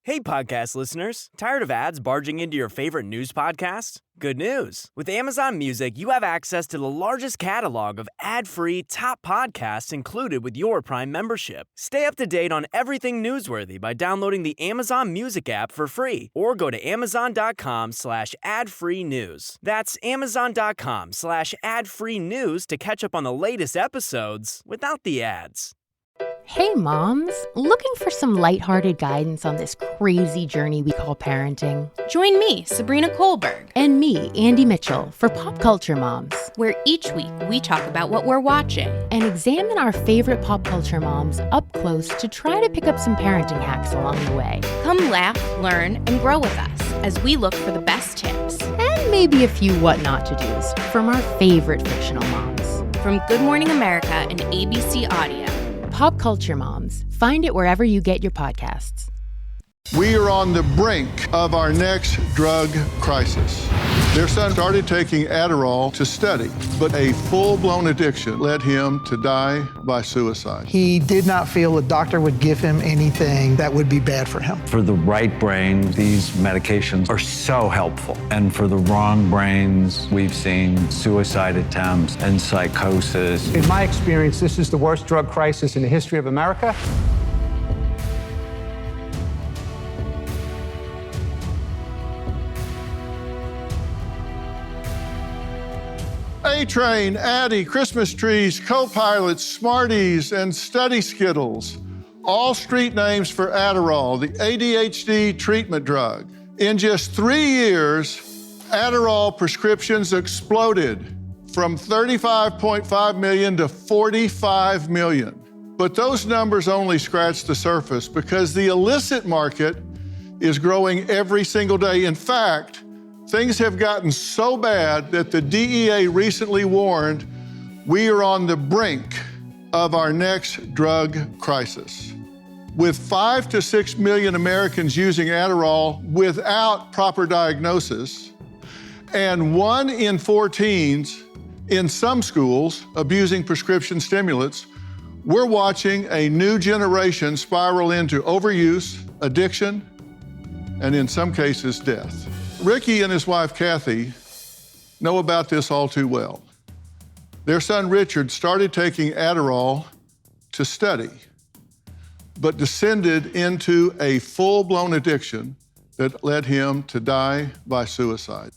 Hey, podcast listeners. Tired of ads barging into your favorite news podcast? Good news. With Amazon Music, you have access to the largest catalog of ad-free top podcasts included with your Prime membership. Stay up to date on everything newsworthy by downloading the Amazon Music app for free or go to amazon.com/ad-free news. That's amazon.com/ad-free news to catch up on the latest episodes without the ads. Hey moms, looking for some lighthearted guidance on this crazy journey we call parenting? Join me, Sabrina Kohlberg. And me, Andy Mitchell, for Pop Culture Moms, where each week we talk about what we're watching and examine our favorite pop culture moms up close to try to pick up some parenting hacks along the way. Come laugh, learn, and grow with us as we look for the best tips. And maybe a few what not to do's from our favorite fictional moms. From Good Morning America and ABC Audio. Pop Culture Moms. Find it wherever you get your podcasts. We are on the brink of our next drug crisis. Their son started taking Adderall to study, but a full-blown addiction led him to die by suicide. He did not feel a doctor would give him anything that would be bad for him. For the right brain, these medications are so helpful. And for the wrong brains, we've seen suicide attempts and psychosis. In my experience, this is the worst drug crisis in the history of America. A-Train, Addy, Christmas trees, Co-Pilots, Smarties, and Study Skittles. All street names for Adderall, the ADHD treatment drug. In just 3 years, Adderall prescriptions exploded from 35.5 million to 45 million. But those numbers only scratch the surface because the illicit market is growing every single day. In fact, things have gotten so bad that the DEA recently warned we are on the brink of our next drug crisis. With 5 to 6 million Americans using Adderall without proper diagnosis, and 1 in 4 teens in some schools abusing prescription stimulants, we're watching a new generation spiral into overuse, addiction, and in some cases, death. Ricky and his wife, Kathy, know about this all too well. Their son, Richard, started taking Adderall to study, but descended into a full-blown addiction that led him to die by suicide.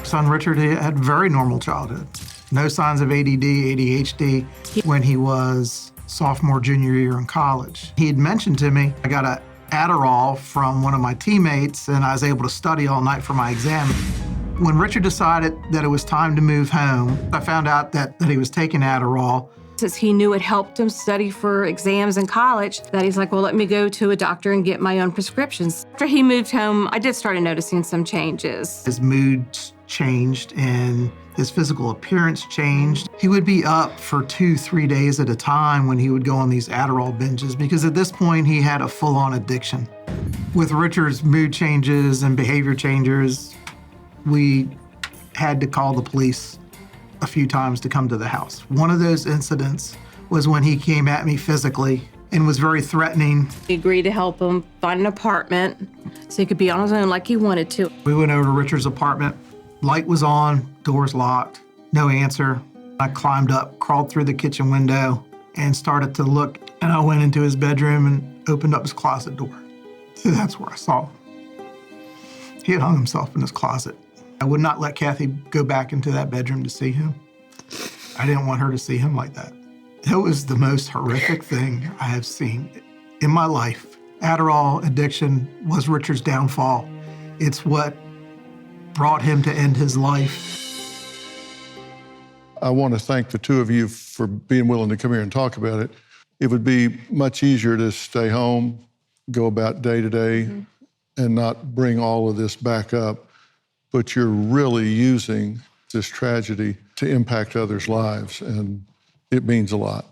Son Richard had a very normal childhood. No signs of ADD, ADHD when he was sophomore, junior year in college. He had mentioned to me, I got a Adderall from one of my teammates, and I was able to study all night for my exam. When Richard decided that it was time to move home, I found out that he was taking Adderall. Since he knew it helped him study for exams in college, that he's like, well, let me go to a doctor and get my own prescriptions. After he moved home, I did start noticing some changes. His mood changed and his physical appearance changed. He would be up for 2-3 days at a time when he would go on these Adderall binges because at this point he had a full-on addiction. With Richard's mood changes and behavior changes, we had to call the police a few times to come to the house. One of those incidents was when he came at me physically and was very threatening. We agreed to help him find an apartment so he could be on his own like he wanted to. We went over to Richard's apartment. Light was on, doors locked, no answer. I climbed up, crawled through the kitchen window, and started to look. And I went into his bedroom and opened up his closet door. So that's where I saw him. He had hung himself in his closet. I would not let Kathy go back into that bedroom to see him. I didn't want her to see him like that. It was the most horrific thing I have seen in my life. Adderall addiction was Richard's downfall. It's what brought him to end his life. I want to thank the two of you for being willing to come here and talk about it. It would be much easier to stay home, go about day to day, and not bring all of this back up. But you're really using this tragedy to impact others' lives, and it means a lot.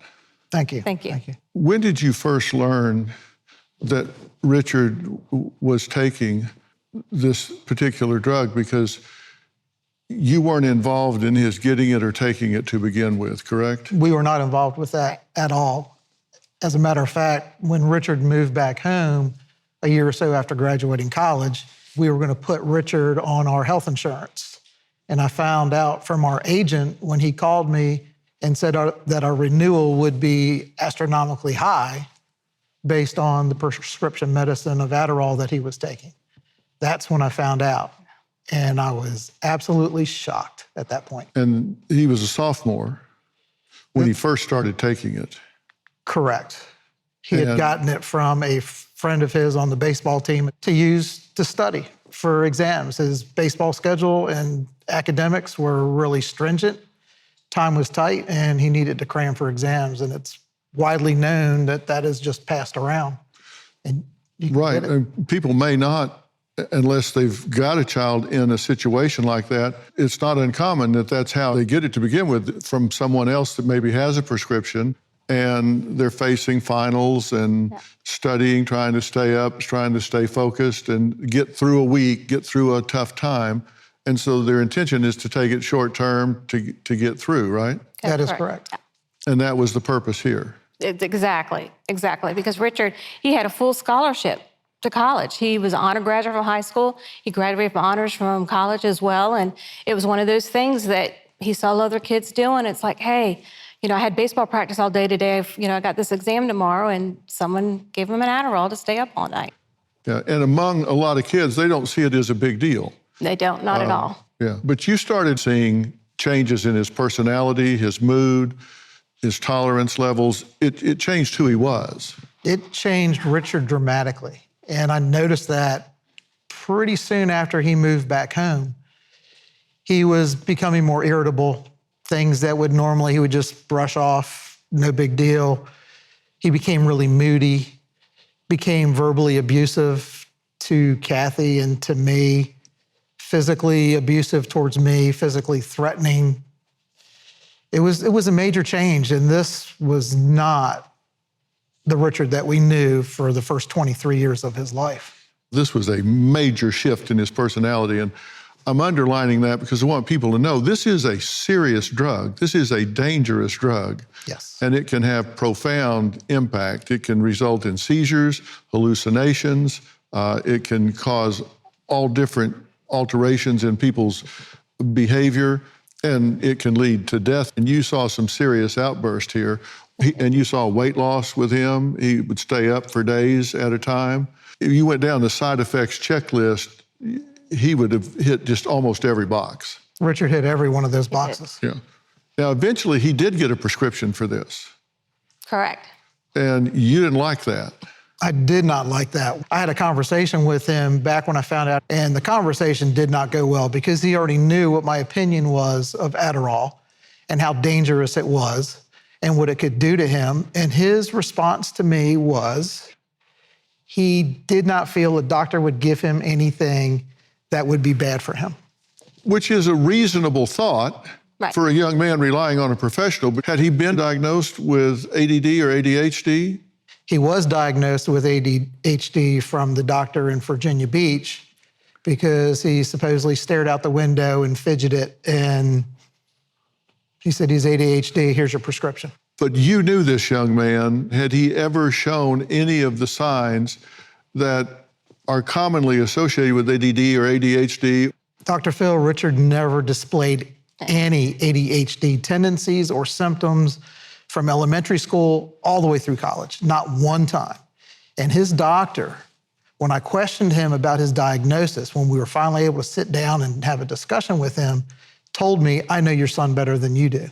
Thank you. Thank you. Thank you. When did you first learn that Richard was taking this particular drug? Because you weren't involved in his getting it or taking it to begin with, correct? We were not involved with that at all. As a matter of fact, when Richard moved back home, a year or so after graduating college, we were going to put Richard on our health insurance. And I found out from our agent when he called me and said that our renewal would be astronomically high based on the prescription medicine of Adderall that he was taking. That's when I found out. And I was absolutely shocked at that point. And he was a sophomore when he first started taking it. Correct. He had gotten it from a friend of his on the baseball team to use to study for exams. His baseball schedule and academics were really stringent. Time was tight, and he needed to cram for exams. And it's widely known that that is just passed around. And Right. And people may not, unless they've got a child in a situation like that, it's not uncommon that that's how they get it to begin with, from someone else that maybe has a prescription, and they're facing finals and studying, trying to stay up, trying to stay focused and get through a week, get through a tough time. And so their intention is to take it short term to get through, right? that is correct. And that was the purpose here. Exactly. Because Richard, he had a full scholarship to college. He was an honor graduate from high school. He graduated with honors from college as well. And it was one of those things that he saw other kids doing. It's like, hey, I had baseball practice all day today. I got this exam tomorrow, and someone gave him an Adderall to stay up all night. Yeah, and among a lot of kids, they don't see it as a big deal. They don't, not at all. Yeah, but you started seeing changes in his personality, his mood, his tolerance levels. It changed who he was. It changed Richard dramatically. And I noticed that pretty soon after he moved back home. He was becoming more irritable. Things that he would just brush off, no big deal. He became really moody, became verbally abusive to Kathy and to me, physically abusive towards me, physically threatening. It was a major change, and this was not the Richard that we knew for the first 23 years of his life. This was a major shift in his personality, and I'm underlining that because I want people to know this is a serious drug. This is a dangerous drug. Yes. And it can have profound impact. It can result in seizures, hallucinations. It can cause all different alterations in people's behavior, and it can lead to death. And you saw some serious outburst here. And you saw weight loss with him. He would stay up for days at a time. If you went down the side effects checklist, he would have hit just almost every box. Richard hit every one of those boxes. Yeah. Now, eventually, he did get a prescription for this. Correct. And you didn't like that. I did not like that. I had a conversation with him back when I found out, and the conversation did not go well because he already knew what my opinion was of Adderall and how dangerous it was and what it could do to him. And his response to me was he did not feel a doctor would give him anything that would be bad for him. Which is a reasonable thought for a young man relying on a professional. But had he been diagnosed with ADD or ADHD? He was diagnosed with ADHD from the doctor in Virginia Beach because he supposedly stared out the window and fidgeted, and he said, he's ADHD, here's your prescription. But you knew this young man. Had he ever shown any of the signs that are commonly associated with ADD or ADHD? Dr. Phil, Richard never displayed any ADHD tendencies or symptoms from elementary school all the way through college, not one time. And his doctor, when I questioned him about his diagnosis, when we were finally able to sit down and have a discussion with him, told me, I know your son better than you do.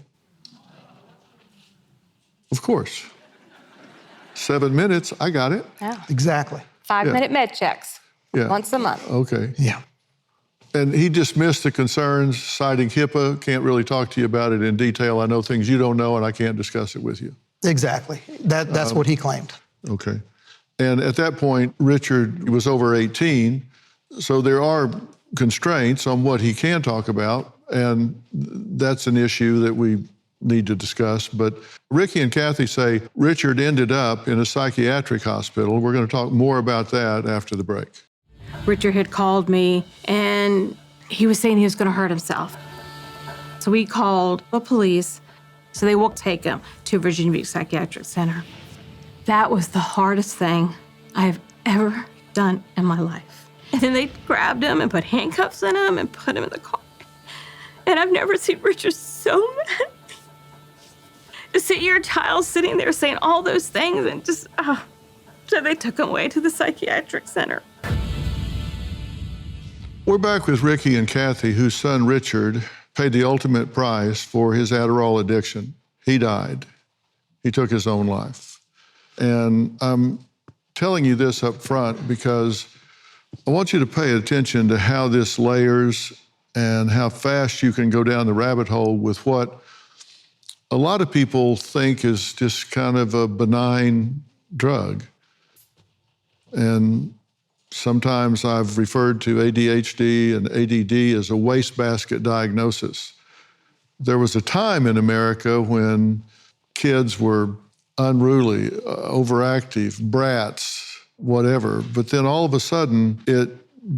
Of course. 7 minutes, I got it. Yeah. Exactly. 5-minute med checks once a month. Okay. Yeah. And he dismissed the concerns, citing HIPAA, can't really talk to you about it in detail. I know things you don't know, and I can't discuss it with you. Exactly. That's what he claimed. Okay. And at that point, Richard was over 18, so there are constraints on what he can talk about, and that's an issue that we need to discuss. But Ricky and Kathy say Richard ended up in a psychiatric hospital. We're going to talk more about that after the break. Richard had called me, and he was saying he was going to hurt himself. So we called the police, so they will take him to Virginia Beach Psychiatric Center. That was the hardest thing I've ever done in my life. And then they grabbed him and put handcuffs on him and put him in the car. And I've never seen Richard so mad. To see your child sitting there saying all those things and just, So they took him away to the psychiatric center. We're back with Ricky and Kathy, whose son Richard paid the ultimate price for his Adderall addiction. He died. He took his own life. And I'm telling you this up front because I want you to pay attention to how this layers and how fast you can go down the rabbit hole with what a lot of people think is just kind of a benign drug. And sometimes I've referred to ADHD and ADD as a wastebasket diagnosis. There was a time in America when kids were unruly, overactive, brats, whatever. But then all of a sudden, it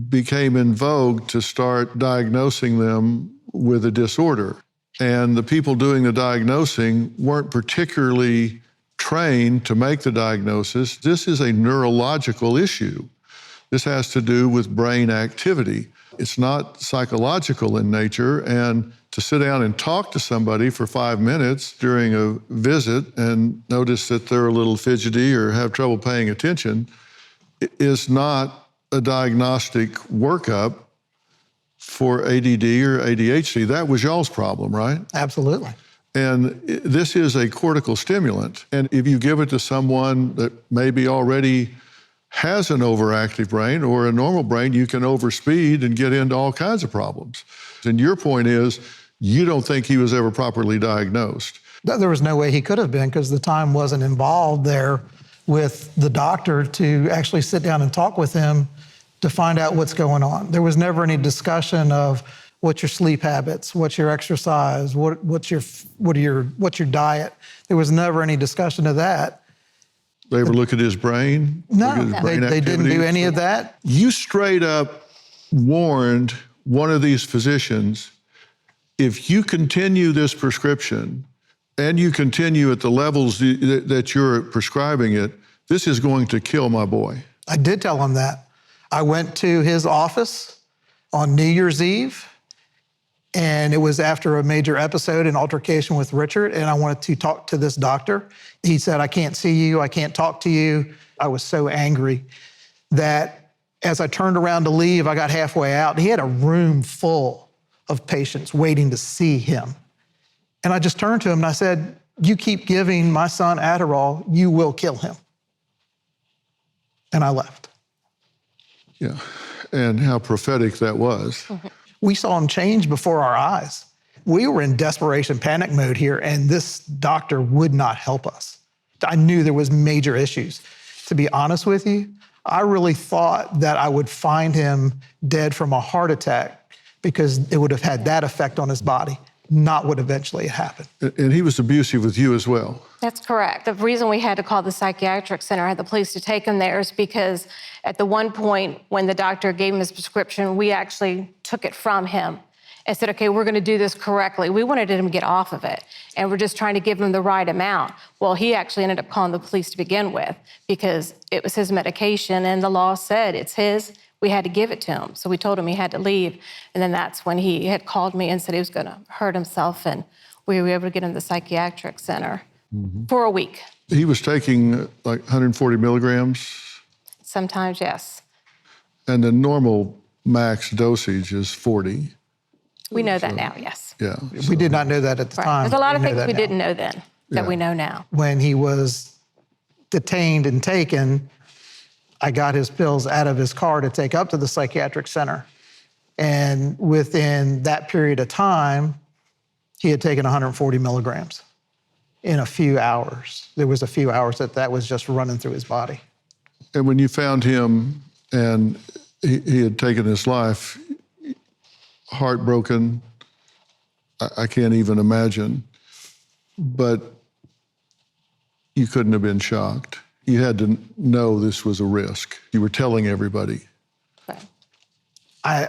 became in vogue to start diagnosing them with a disorder. And the people doing the diagnosing weren't particularly trained to make the diagnosis. This is a neurological issue. This has to do with brain activity. It's not psychological in nature, and to sit down and talk to somebody for 5 minutes during a visit and notice that they're a little fidgety or have trouble paying attention is not a diagnostic workup for ADD or ADHD. That was y'all's problem, right? Absolutely. And this is a cortical stimulant. And if you give it to someone that maybe already has an overactive brain or a normal brain, you can overspeed and get into all kinds of problems. And your point is, you don't think he was ever properly diagnosed. There was no way he could have been because the time wasn't involved there with the doctor to actually sit down and talk with him to find out what's going on. There was never any discussion of what's your sleep habits, what's your exercise, what's your diet. There was never any discussion of that. They ever look at his brain? No, they didn't do any of that. You straight up warned one of these physicians, if you continue this prescription and you continue at the levels that you're prescribing it, this is going to kill my boy. I did tell him that. I went to his office on New Year's Eve, and it was after a major episode, an altercation with Richard, and I wanted to talk to this doctor. He said, I can't see you, I can't talk to you. I was so angry that as I turned around to leave, I got halfway out. He had a room full of patients waiting to see him. And I just turned to him and I said, you keep giving my son Adderall, you will kill him. And I left. Yeah, and how prophetic that was. We saw him change before our eyes. We were in desperation panic mode here, and this doctor would not help us. I knew there was major issues. To be honest with you, I really thought that I would find him dead from a heart attack because it would have had that effect on his body, not what eventually happened. And he was abusive with you as well. That's correct. The reason we had to call the psychiatric center, I had the police to take him there, is because at the one point when the doctor gave him his prescription, we actually took it from him and said, okay, we're going to do this correctly. We wanted him to get off of it, and we're just trying to give him the right amount. Well, he actually ended up calling the police to begin with because it was his medication, and the law said it's his. We had to give it to him. So we told him he had to leave, and then that's when he had called me and said he was going to hurt himself, and we were able to get him to the psychiatric center for a week. He was taking like 140 milligrams? Sometimes, yes. And the normal max dosage is 40. We know that now, yes. Yeah. We did not know that at the time. There's a lot of things we now. didn't know then that we know now. When he was detained and taken, I got his pills out of his car to take up to the psychiatric center. And within that period of time, he had taken 140 milligrams in a few hours. There was a few hours that was just running through his body. And when you found him and he had taken his life, heartbroken, I can't even imagine, but you couldn't have been shocked. You had to know this was a risk. You were telling everybody. Right. I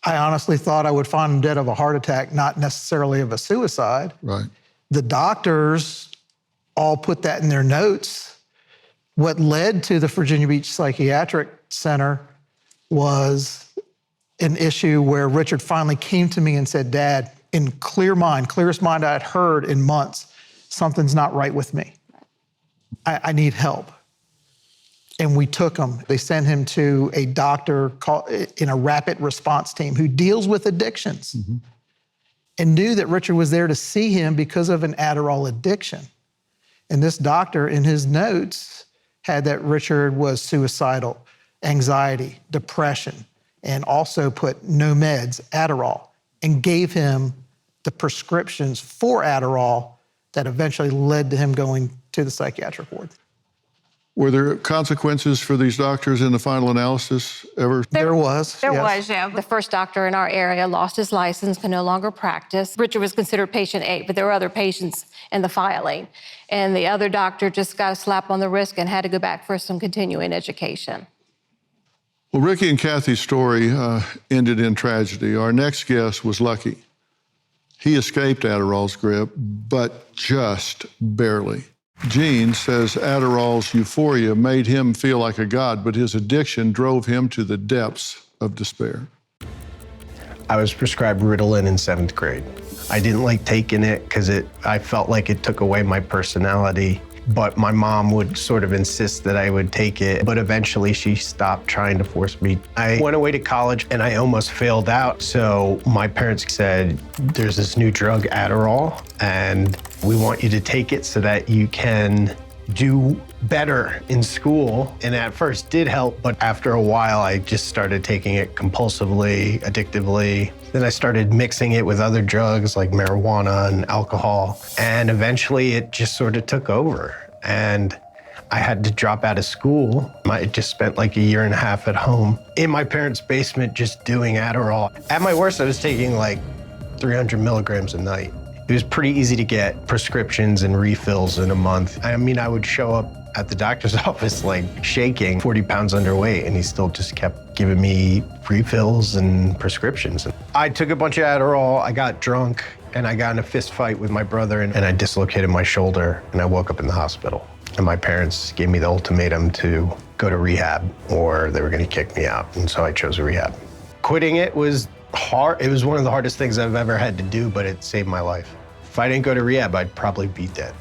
honestly thought I would find him dead of a heart attack, not necessarily of a suicide. Right. The doctors all put that in their notes. What led to the Virginia Beach Psychiatric center was an issue where Richard finally came to me and said, Dad, in clear mind, clearest mind I had heard in months, something's not right with me. I need help. And we took him. They sent him to a doctor in a rapid response team who deals with addictions, and knew that Richard was there to see him because of an Adderall addiction. And this doctor in his notes had that Richard was suicidal, anxiety, depression, and also put no meds, Adderall, and gave him the prescriptions for Adderall that eventually led to him going to the psychiatric ward. Were there consequences for these doctors in the final analysis ever? There was. There yes. was, yeah. The first doctor in our area lost his license, could no longer practice. Richard was considered patient 8, but there were other patients in the filing. And the other doctor just got a slap on the wrist and had to go back for some continuing education. Well, Ricky and Kathy's story ended in tragedy. Our next guest was lucky. He escaped Adderall's grip, but just barely. Gene says Adderall's euphoria made him feel like a god, but his addiction drove him to the depths of despair. I was prescribed Ritalin in 7th grade. I didn't like taking it because I felt like it took away my personality, but my mom would sort of insist that I would take it, but eventually she stopped trying to force me. I went away to college and I almost failed out, so my parents said, there's this new drug, Adderall, and we want you to take it so that you can do better in school. And at first did help, but after a while, I just started taking it compulsively, addictively. Then I started mixing it with other drugs like marijuana and alcohol. And eventually it just sort of took over. And I had to drop out of school. I just spent like a year and a half at home in my parents' basement just doing Adderall. At my worst, I was taking like 300 milligrams a night. It was pretty easy to get prescriptions and refills in a month. I mean, I would show up at the doctor's office like shaking, 40 pounds underweight, and he still just kept giving me refills and prescriptions. I took a bunch of Adderall, I got drunk, and I got in a fist fight with my brother, and I dislocated my shoulder, and I woke up in the hospital. And my parents gave me the ultimatum to go to rehab, or they were gonna kick me out, and so I chose rehab. Quitting it was hard. It was one of the hardest things I've ever had to do, but it saved my life. If I didn't go to rehab, I'd probably be dead.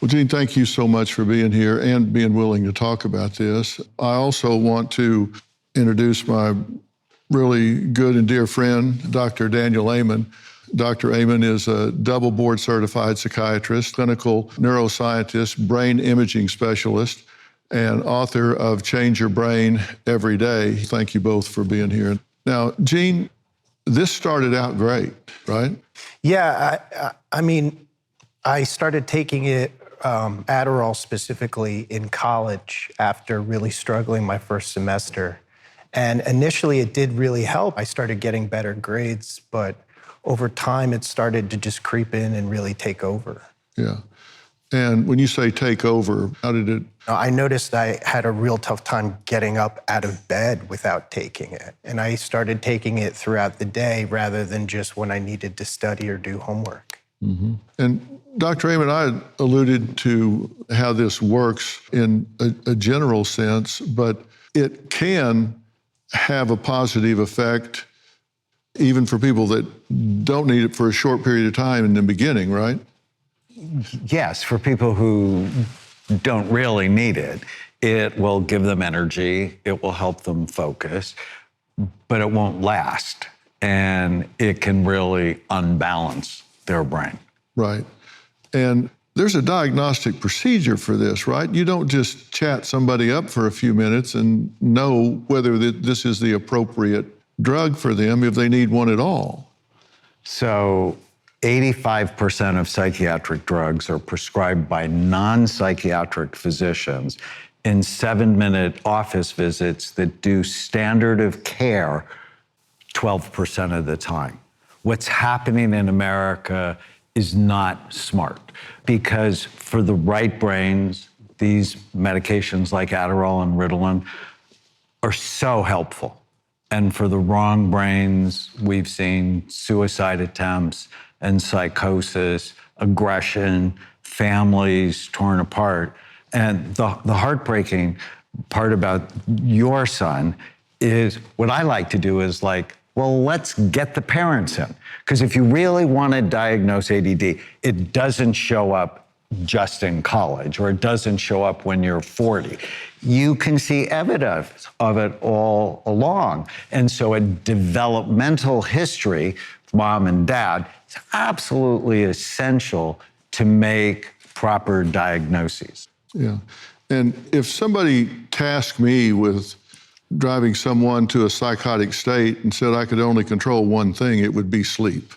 Well, Gene, thank you so much for being here and being willing to talk about this. I also want to introduce my really good and dear friend, Dr. Daniel Amen. Dr. Amen is a double board certified psychiatrist, clinical neuroscientist, brain imaging specialist, and author of Change Your Brain Every Day. Thank you both for being here. Now, Gene, this started out great, right? Yeah, I mean, I started taking it, Adderall specifically, in college after really struggling my first semester. And initially it did really help. I started getting better grades, but over time it started to just creep in and really take over. Yeah. And when you say take over, how did it? I noticed I had a real tough time getting up out of bed without taking it. And I started taking it throughout the day rather than just when I needed to study or do homework. Mm-hmm. And Dr. Amen, I alluded to how this works in a general sense, but it can have a positive effect even for people that don't need it for a short period of time in the beginning, right? Yes, for people who don't really need it, it will give them energy, it will help them focus, but it won't last. And it can really unbalance their brain. Right. And there's a diagnostic procedure for this, right? You don't just chat somebody up for a few minutes and know whether this is the appropriate drug for them if they need one at all. So 85% of psychiatric drugs are prescribed by non-psychiatric physicians in 7-minute office visits that do standard of care 12% of the time. What's happening in America is not smart, because for the right brains, these medications like Adderall and Ritalin are so helpful. And for the wrong brains, we've seen suicide attempts and psychosis, aggression, families torn apart And the heartbreaking part about your son is what I like to do is like, well, let's get the parents in. Because if you really want to diagnose ADD, it doesn't show up just in college, or it doesn't show up when you're 40. You can see evidence of it all along. And so a developmental history, mom and dad, is absolutely essential to make proper diagnoses. Yeah. And if somebody tasked me with driving someone to a psychotic state and said I could only control one thing, it would be sleep.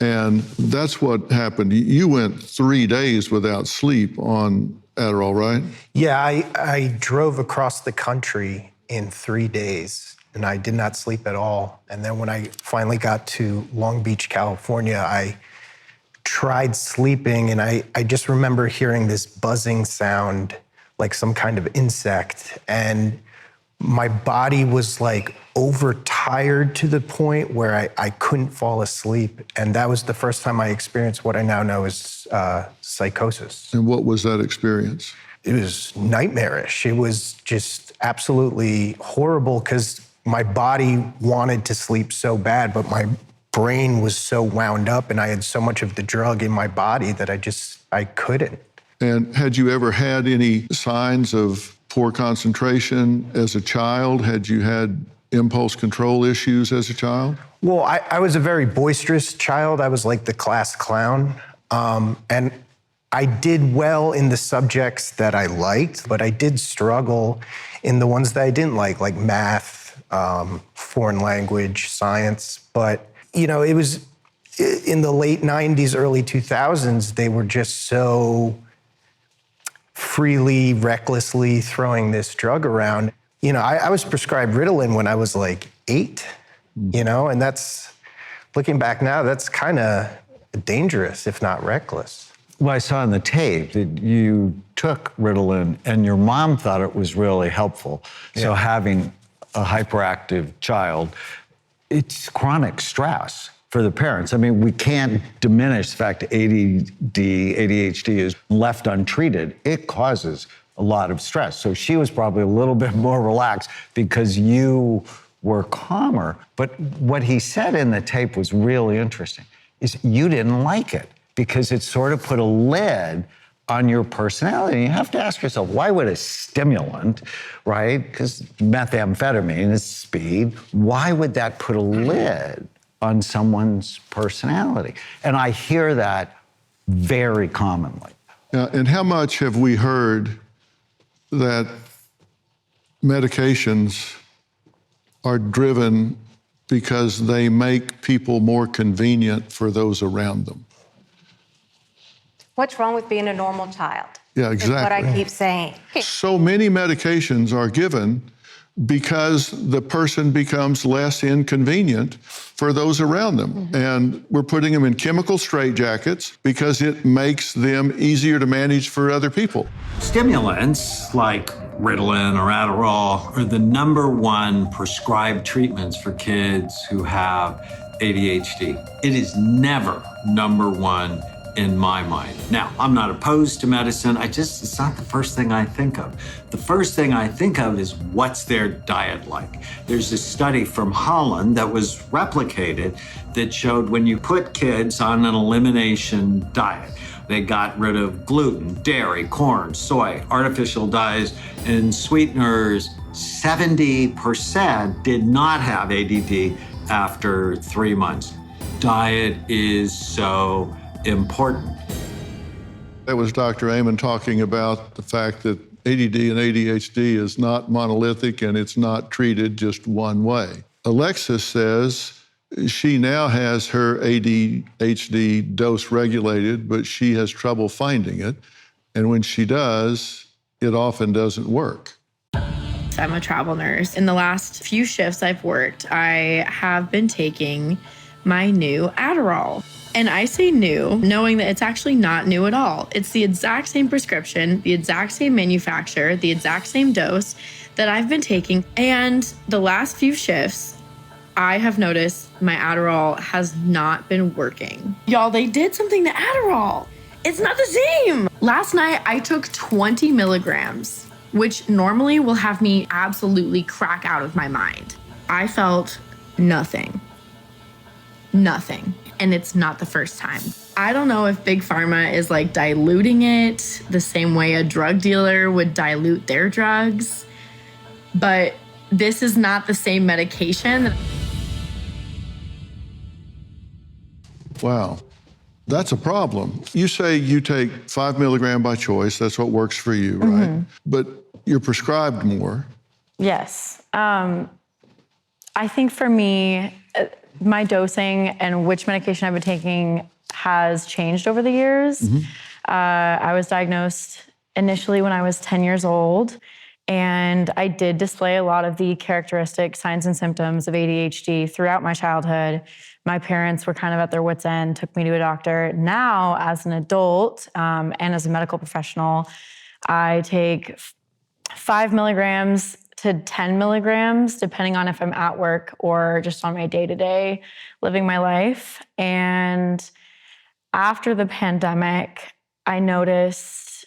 And that's what happened. You went 3 days without sleep on Adderall, right? Yeah, I drove across the country in 3 days, and I did not sleep at all. And then when I finally got to Long Beach, California, I tried sleeping, and I just remember hearing this buzzing sound, like some kind of insect, and my body was like overtired to the point where I couldn't fall asleep. And that was the first time I experienced what I now know as psychosis. And what was that experience? It was nightmarish. It was just absolutely horrible because my body wanted to sleep so bad, but my brain was so wound up and I had so much of the drug in my body that I couldn't. And had you ever had any signs of poor concentration as a child? Had you had impulse control issues as a child? Well, I was a very boisterous child. I was like the class clown. And I did well in the subjects that I liked, but I did struggle in the ones that I didn't like math, foreign language, science. But, you know, it was in the late 90s, early 2000s, they were just so freely, recklessly throwing this drug around. You know, I was prescribed Ritalin when I was like 8, you know, and that's, looking back now, that's kind of dangerous, if not reckless. Well, I saw in the tape that you took Ritalin and your mom thought it was really helpful. Yeah. So having a hyperactive child, it's chronic stress for the parents. I mean, we can't diminish the fact that ADHD is left untreated. It causes a lot of stress. So she was probably a little bit more relaxed because you were calmer. But what he said in the tape was really interesting, is you didn't like it because it sort of put a lid on your personality. And you have to ask yourself, why would a stimulant, right? Because methamphetamine is speed. Why would that put a lid on someone's personality? And I hear that very commonly. And how much have we heard that medications are driven because they make people more convenient for those around them? What's wrong with being a normal child? Yeah, exactly. That's what I keep saying. So many medications are given because the person becomes less inconvenient for those around them. Mm-hmm. And we're putting them in chemical straitjackets because it makes them easier to manage for other people. Stimulants like Ritalin or Adderall are the #1 prescribed treatments for kids who have ADHD. It is never #1 in my mind. Now, I'm not opposed to medicine. It's not the first thing I think of. The first thing I think of is what's their diet like. There's a study from Holland that was replicated that showed when you put kids on an elimination diet, they got rid of gluten, dairy, corn, soy, artificial dyes, and sweeteners. 70% did not have ADD after 3 months. Diet is so important. That was Dr. Amen talking about the fact that ADD and ADHD is not monolithic and it's not treated just one way. Alexis says she now has her ADHD dose regulated, but she has trouble finding it. And when she does, it often doesn't work. I'm a travel nurse. In the last few shifts I've worked, I have been taking my new Adderall. And I say new, knowing that it's actually not new at all. It's the exact same prescription, the exact same manufacturer, the exact same dose that I've been taking. And the last few shifts, I have noticed my Adderall has not been working. Y'all, they did something to Adderall. It's not the same. Last night, I took 20 milligrams, which normally will have me absolutely crack out of my mind. I felt nothing. Nothing. And it's not the first time. I don't know if Big Pharma is like diluting it the same way a drug dealer would dilute their drugs, but this is not the same medication. Wow, that's a problem. You say you take 5 milligram by choice. That's what works for you, right? Mm-hmm. But you're prescribed more. Yes. I think for me, my dosing and which medication I've been taking has changed over the years. Mm-hmm. I was diagnosed initially when I was 10 years old, and I did display a lot of the characteristic signs and symptoms of ADHD throughout my childhood. My parents were kind of at their wits' end, took me to a doctor. Now, as an adult and as a medical professional, I take 5 milligrams to 10 milligrams, depending on if I'm at work or just on my day-to-day living my life. And after the pandemic, I noticed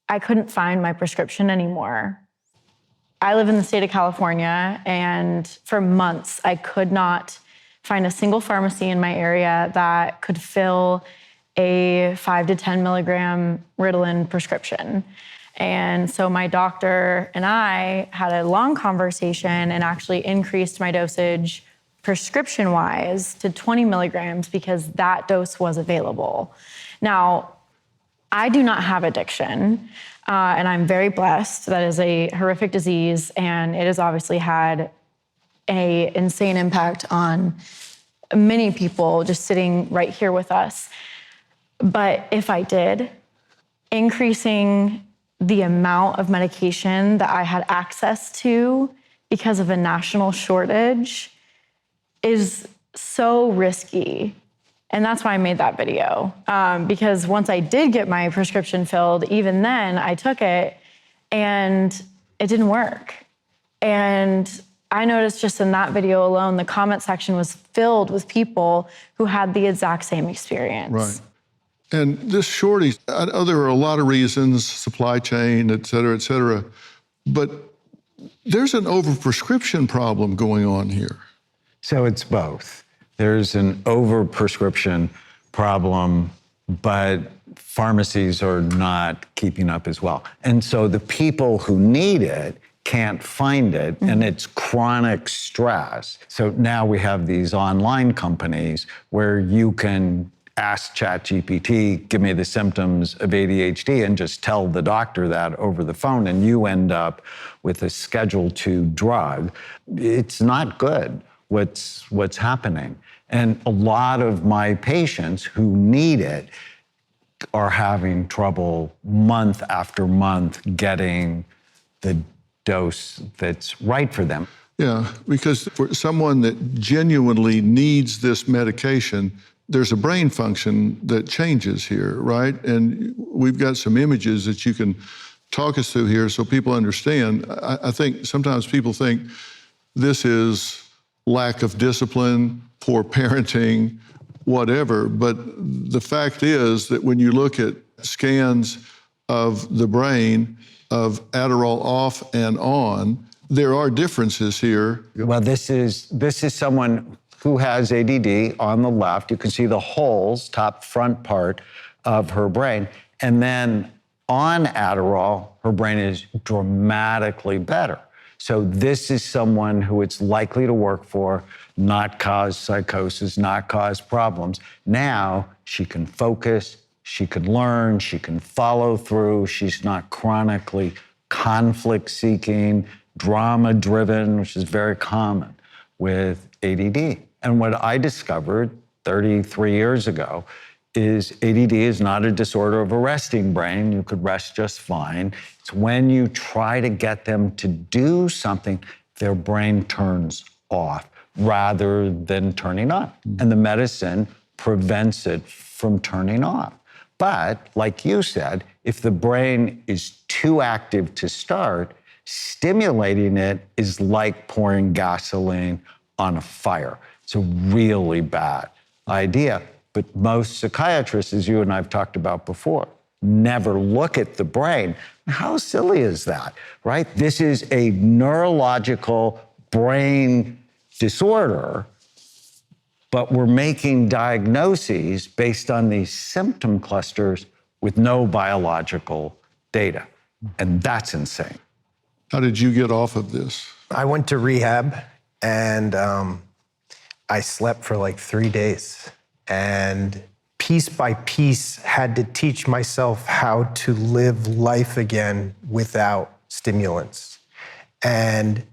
I couldn't find my prescription anymore. I live in the state of California, and for months, I could not find a single pharmacy in my area that could fill a 5 to 10 milligram Ritalin prescription. And so my doctor and I had a long conversation and actually increased my dosage prescription-wise to 20 milligrams because that dose was available. Now, I do not have addiction, and I'm very blessed. That is a horrific disease, and it has obviously had an insane impact on many people just sitting right here with us. But if I did, increasing the amount of medication that I had access to because of a national shortage is so risky. And that's why I made that video. Because once I did get my prescription filled, even then I took it and it didn't work. And I noticed just in that video alone, the comment section was filled with people who had the exact same experience. Right. And this shortage, I know there are a lot of reasons, supply chain, et cetera, but there's an overprescription problem going on here. So it's both. There's an overprescription problem, but pharmacies are not keeping up as well. And so the people who need it can't find it, and it's chronic stress. So now we have these online companies where you can ask ChatGPT, give me the symptoms of ADHD, and just tell the doctor that over the phone, and you end up with a Schedule II drug. It's not good what's happening. And a lot of my patients who need it are having trouble month after month getting the dose that's right for them. Yeah, because for someone that genuinely needs this medication, there's a brain function that changes here, right? And we've got some images that you can talk us through here so people understand. I think sometimes people think this is lack of discipline, poor parenting, whatever. But the fact is that when you look at scans of the brain of Adderall off and on, there are differences here. Well, this is someone who has ADD on the left. You can see the holes, top front part of her brain. And then on Adderall, her brain is dramatically better. So this is someone who it's likely to work for, not cause psychosis, not cause problems. Now she can focus, she can learn, she can follow through. She's not chronically conflict-seeking, drama-driven, which is very common with ADD. And what I discovered 33 years ago is ADD is not a disorder of a resting brain. You could rest just fine. It's when you try to get them to do something, their brain turns off rather than turning on. And the medicine prevents it from turning off. But like you said, if the brain is too active to start, stimulating it is like pouring gasoline on a fire. It's a really bad idea. But most psychiatrists, as you and I have talked about before, never look at the brain. How silly is that, right? This is a neurological brain disorder, but we're making diagnoses based on these symptom clusters with no biological data. And that's insane. How did you get off of this? I went to rehab and I slept for like 3 days. And piece by piece had to teach myself how to live life again without stimulants. And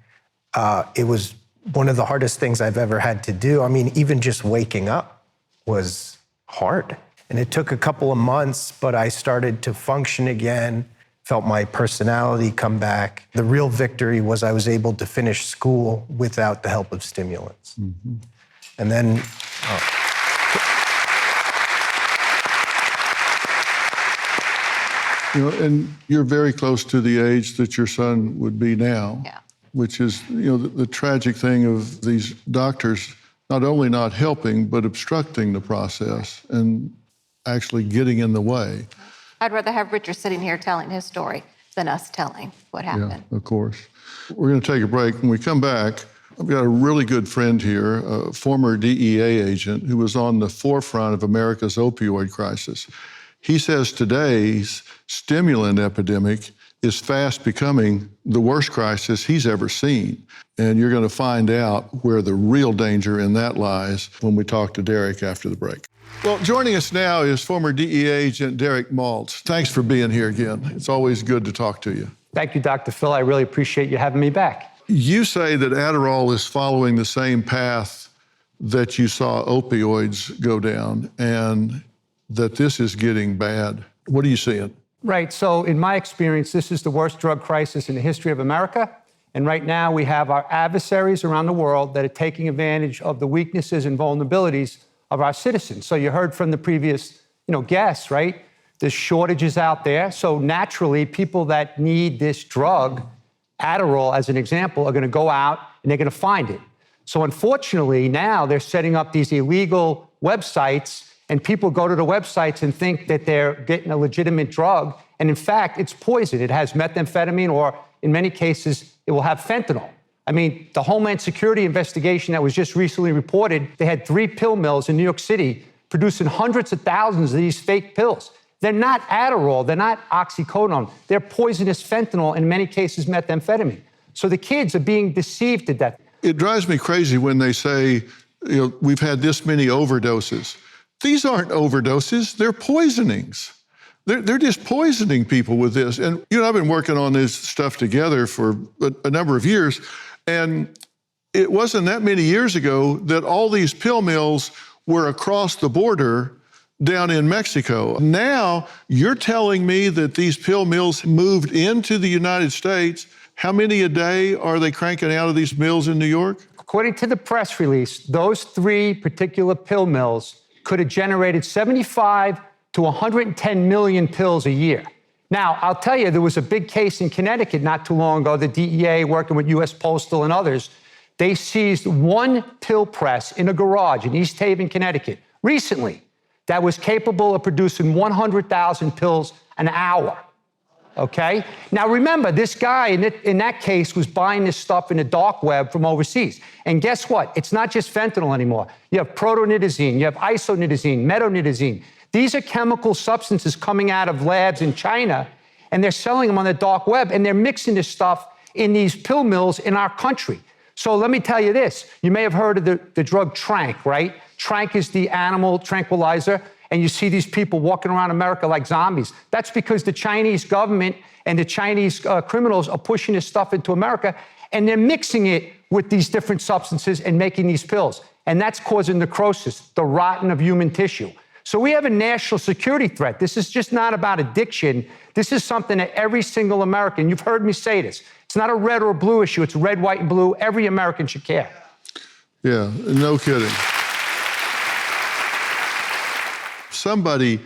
it was one of the hardest things I've ever had to do. I mean, even just waking up was hard. And it took a couple of months, but I started to function again, felt my personality come back. The real victory was I was able to finish school without the help of stimulants. Mm-hmm. And then, You know, and you're very close to the age that your son would be now. Yeah. Which is, you know, the tragic thing of these doctors not only not helping, but obstructing the process and actually getting in the way. I'd rather have Richard sitting here telling his story than us telling what happened. Yeah, of course. We're going to take a break. When we come back, I've got a really good friend here, a former DEA agent who was on the forefront of America's opioid crisis. He says today's stimulant epidemic is fast becoming the worst crisis he's ever seen. And you're going to find out where the real danger in that lies when we talk to Derek after the break. Well, joining us now is former DEA agent Derek Maltz. Thanks for being here again. It's always good to talk to you. Thank you, Dr. Phil. I really appreciate you having me back. You say that Adderall is following the same path that you saw opioids go down and that this is getting bad. What are you seeing? Right, so in my experience, this is the worst drug crisis in the history of America. And right now we have our adversaries around the world that are taking advantage of the weaknesses and vulnerabilities of our citizens. So you heard from the previous, guests, right? There's shortages out there. So naturally, people that need this drug, Adderall as an example, are gonna go out and they're gonna find it. So unfortunately, now they're setting up these illegal websites and people go to the websites and think that they're getting a legitimate drug. And in fact, it's poison. It has methamphetamine, or in many cases, it will have fentanyl. I mean, the Homeland Security investigation that was just recently reported, they had 3 pill mills in New York City producing hundreds of thousands of these fake pills. They're not Adderall, they're not oxycodone, they're poisonous fentanyl, in many cases methamphetamine. So the kids are being deceived to death. It drives me crazy when they say, we've had this many overdoses. These aren't overdoses, they're poisonings. They're just poisoning people with this. And I've been working on this stuff together for a number of years, and it wasn't that many years ago that all these pill mills were across the border down in Mexico. Now, you're telling me that these pill mills moved into the United States. How many a day are they cranking out of these mills in New York? According to the press release, those 3 particular pill mills could have generated 75 to 110 million pills a year. Now, I'll tell you, there was a big case in Connecticut not too long ago, the DEA working with US Postal and others. They seized 1 pill press in a garage in East Haven, Connecticut, recently, that was capable of producing 100,000 pills an hour, okay? Now remember, this guy in that case was buying this stuff in the dark web from overseas. And guess what? It's not just fentanyl anymore. You have protonitazine, you have isonitazine, metonitazine. These are chemical substances coming out of labs in China, and they're selling them on the dark web, and they're mixing this stuff in these pill mills in our country. So let me tell you this. You may have heard of the drug Trank, right? Trank is the animal tranquilizer, and you see these people walking around America like zombies. That's because the Chinese government and the Chinese criminals are pushing this stuff into America, and they're mixing it with these different substances and making these pills. And that's causing necrosis, the rotting of human tissue. So we have a national security threat. This is just not about addiction. This is something that every single American, you've heard me say this, it's not a red or blue issue, it's red, white, and blue. Every American should care. Yeah, no kidding. Somebody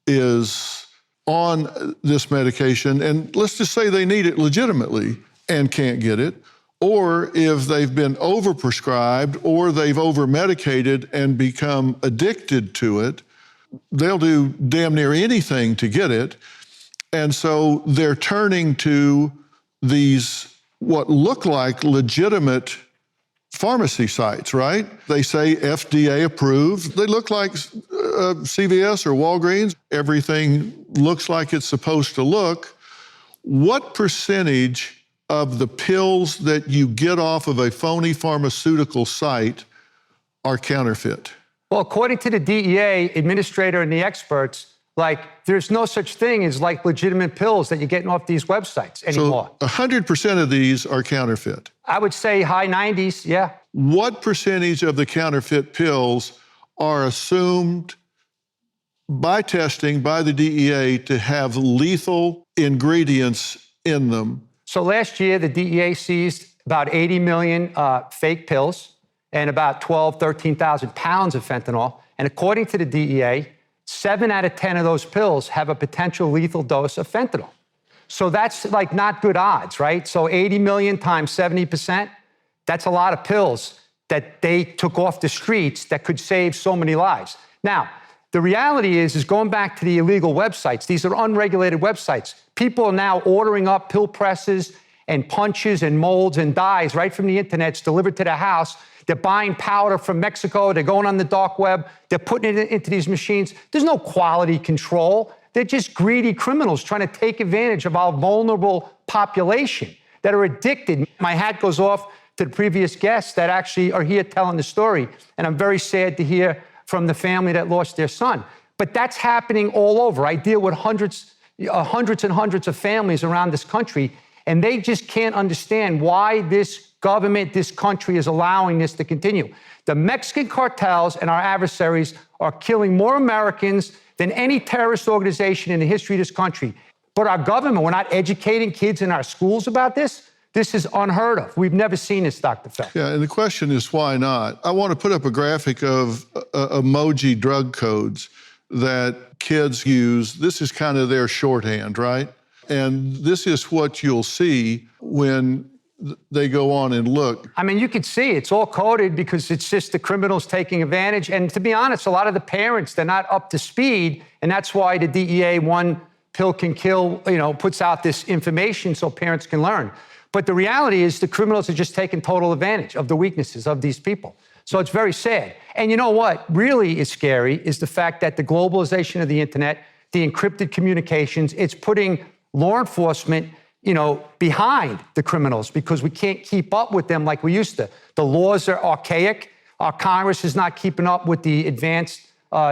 is on this medication, and let's just say they need it legitimately and can't get it, or if they've been overprescribed or they've overmedicated and become addicted to it, they'll do damn near anything to get it. And so they're turning to these, what look like legitimate pharmacy sites, right? They say FDA approved. They look like CVS or Walgreens. Everything looks like it's supposed to look. What percentage of the pills that you get off of a phony pharmaceutical site are counterfeit? Well, according to the DEA administrator and the experts, there's no such thing as legitimate pills that you're getting off these websites anymore. So 100% of these are counterfeit. I would say high 90s, yeah. What percentage of the counterfeit pills are assumed by testing by the DEA to have lethal ingredients in them? So last year, the DEA seized about 80 million fake pills and about 13,000 pounds of fentanyl. And according to the DEA, 7 out of 10 of those pills have a potential lethal dose of fentanyl. So that's not good odds, right? So 80 million times 70%, that's a lot of pills that they took off the streets that could save so many lives. Now, the reality is going back to the illegal websites, these are unregulated websites. People are now ordering up pill presses and punches and molds and dyes right from the internet. It's delivered to their house. They're buying powder from Mexico. They're going on the dark web. They're putting it into these machines. There's no quality control. They're just greedy criminals trying to take advantage of our vulnerable population that are addicted. My hat goes off to the previous guests that actually are here telling the story. And I'm very sad to hear from the family that lost their son. But that's happening all over. I deal with hundreds and hundreds of families around this country, and they just can't understand why this government, this country is allowing this to continue. The Mexican cartels and our adversaries are killing more Americans than any terrorist organization in the history of this country. But our government, we're not educating kids in our schools about this. This is unheard of. We've never seen this, Dr. Phil. Yeah, and the question is, why not? I want to put up a graphic of emoji drug codes that kids use. This is kind of their shorthand, right? And this is what you'll see when they go on and look. I mean, you could see it's all coded because it's just the criminals taking advantage. And to be honest, a lot of the parents, they're not up to speed. And that's why the DEA, one pill can kill, puts out this information so parents can learn. But the reality is the criminals are just taking total advantage of the weaknesses of these people. So it's very sad. And you know what really is scary is the fact that the globalization of the internet, the encrypted communications, it's putting law enforcement behind the criminals because we can't keep up with them like we used to. The laws are archaic. Our Congress is not keeping up with the advanced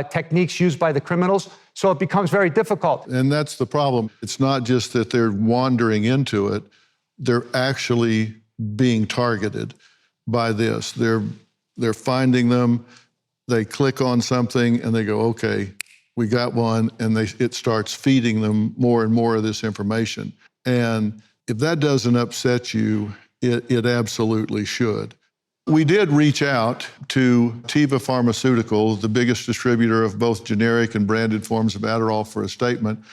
techniques used by the criminals. So it becomes very difficult. And that's the problem. It's not just that they're wandering into it. They're actually being targeted by this. They're finding them. They click on something and they go, okay, we got one. And it starts feeding them more and more of this information. And if that doesn't upset you, it absolutely should. We did reach out to Teva Pharmaceuticals, the biggest distributor of both generic and branded forms of Adderall, for a statement.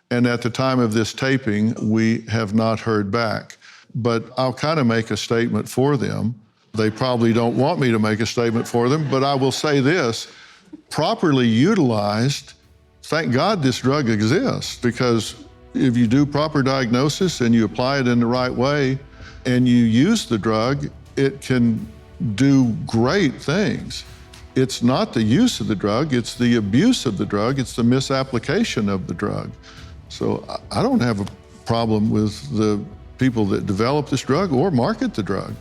And at the time of this taping, we have not heard back. But I'll kind of make a statement for them. They probably don't want me to make a statement for them, but I will say this, properly utilized, thank God this drug exists, because if you do proper diagnosis and you apply it in the right way and you use the drug, it can do great things. It's not the use of the drug, it's the abuse of the drug, it's the misapplication of the drug. So I don't have a problem with the people that develop this drug or market the drug.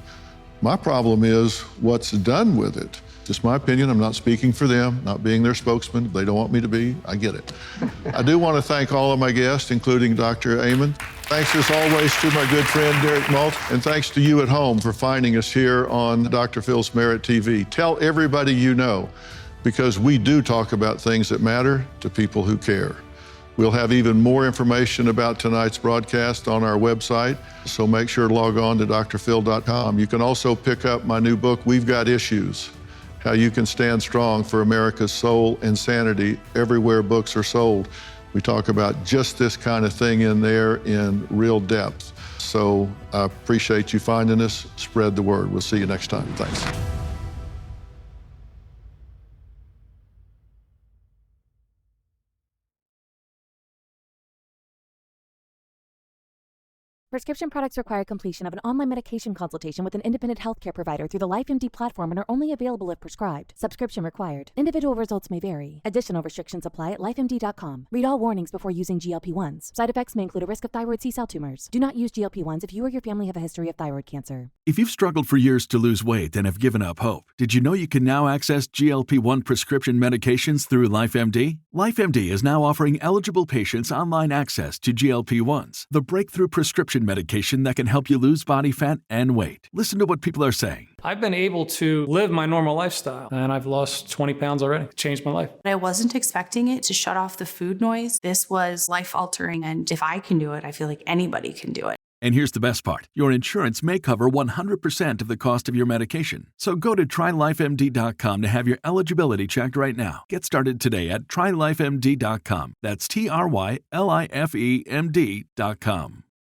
My problem is what's done with it. Just my opinion, I'm not speaking for them, not being their spokesman. If they don't want me to be, I get it. I do want to thank all of my guests, including Dr. Amen. Thanks as always to my good friend Derek Malt, and thanks to you at home for finding us here on Dr. Phil's Merit TV. Tell everybody you know, because we do talk about things that matter to people who care. We'll have even more information about tonight's broadcast on our website, so make sure to log on to drphil.com. You can also pick up my new book, We've Got Issues, How You Can Stand Strong for America's Soul and Sanity, everywhere books are sold. We talk about just this kind of thing in there in real depth. So I appreciate you finding us. Spread the word. We'll see you next time. Thanks. Prescription products require completion of an online medication consultation with an independent healthcare provider through the LifeMD platform and are only available if prescribed. Subscription required. Individual results may vary. Additional restrictions apply at lifemd.com. Read all warnings before using GLP-1s. Side effects may include a risk of thyroid C-cell tumors. Do not use GLP-1s if you or your family have a history of thyroid cancer. If you've struggled for years to lose weight and have given up hope, did you know you can now access GLP-1 prescription medications through LifeMD? LifeMD is now offering eligible patients online access to GLP-1s, the breakthrough prescription medication that can help you lose body fat and weight. Listen to what people are saying. I've been able to live my normal lifestyle, and I've lost 20 pounds already. It changed my life. I wasn't expecting it to shut off the food noise. This was life-altering, and if I can do it, I feel like anybody can do it. And here's the best part. Your insurance may cover 100% of the cost of your medication. So go to trylifemd.com to have your eligibility checked right now. Get started today at trylifemd.com. That's TRYLIFEMD.com.